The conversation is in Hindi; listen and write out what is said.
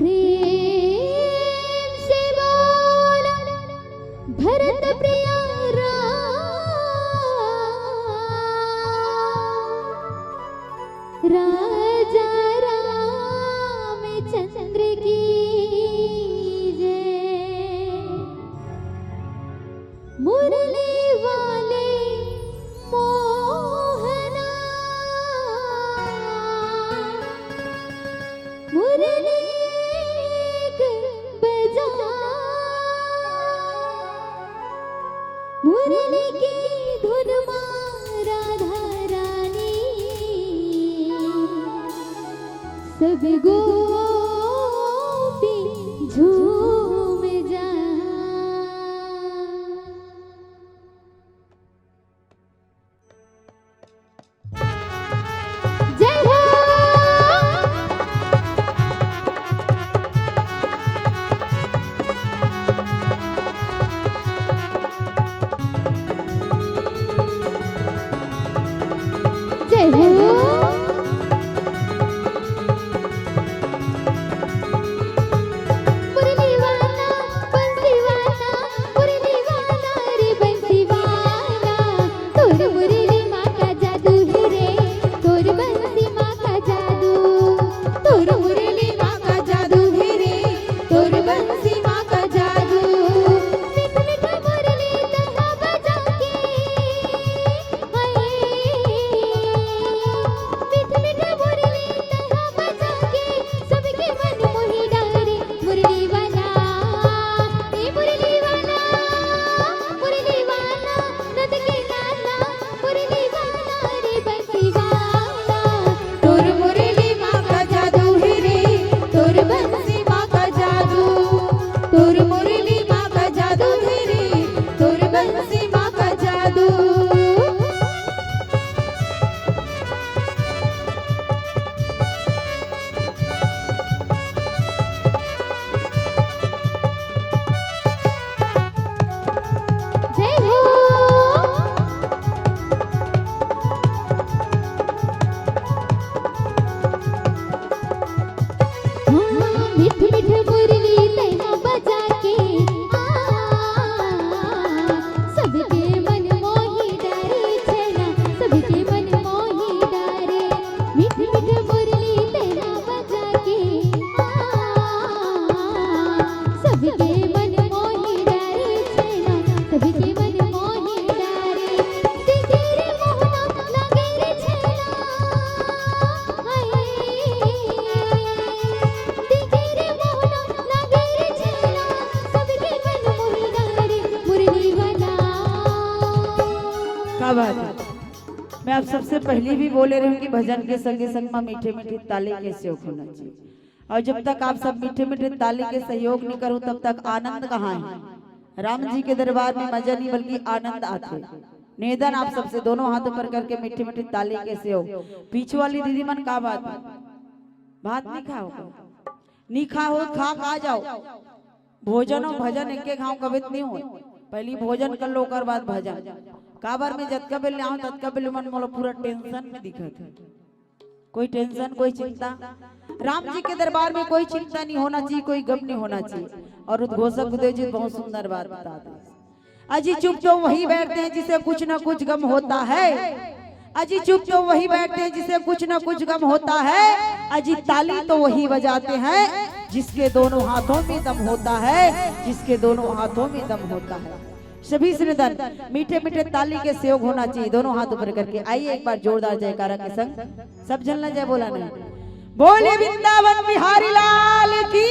प्रेम से बोलो भरत प्रिया राजा रामचंद्र की जय। मुरली वाले मोहना मुरली बजा मुरली की धुन राधा रानी सब गोपी झूम जा। जय हो जय हो बात है। मैं आप सबसे पहले भी बोले रही हूँ कि भजन के संगे संग में मीठे मीठे ताली के सहयोग होना चाहिए, और जब तक आप सब मीठे मीठे ताली के सहयोग नहीं करो तब तक आनंद कहाँ है। राम जी के दरबार में मजा नहीं बल्कि आनंद आते। निवेदन आप सबसे दोनों हाथों पर करके मीठे मीठे ताली के सहयोग। पीछे वाली दीदी मन का बात है, भात नहीं खाओ नहीं खाओ खा जाओ। भोजन और भजन एक खाओ कवित नहीं हो, पहली भोजन कर लो कर बाद भजन। काबर में जतका बेल आओ ततका बेल मन मोला पूरा टेंशन में दिखत है। कोई टेंशन कोई चिंता, राम जी के दरबार में कोई चिंता नहीं होना चाहिए, कोई गम नहीं होना चाहिए। और उद्घोषक गुरुदेव जी बहुत सुंदर बात बताते हैं, अजी चुप तो वही बैठते हैं जिसे कुछ ना कुछ गम होता है। अजी चुप तो वही बैठते हैं जिसे कुछ ना कुछ गम होता है। अजी ताली तो वही बजाते हैं जिसके दोनों हाथों में दम होता है, जिसके दोनों हाथों में दम होता है। सभी श्रीधर मीठे मीठे ताली के सहयोग होना चाहिए, दोनों हाथ ऊपर करके। आइए एक बार जोरदार जयकारा के संग सब जलना जय बोला नहीं। बोले वृंदावन बिहारी लाल की।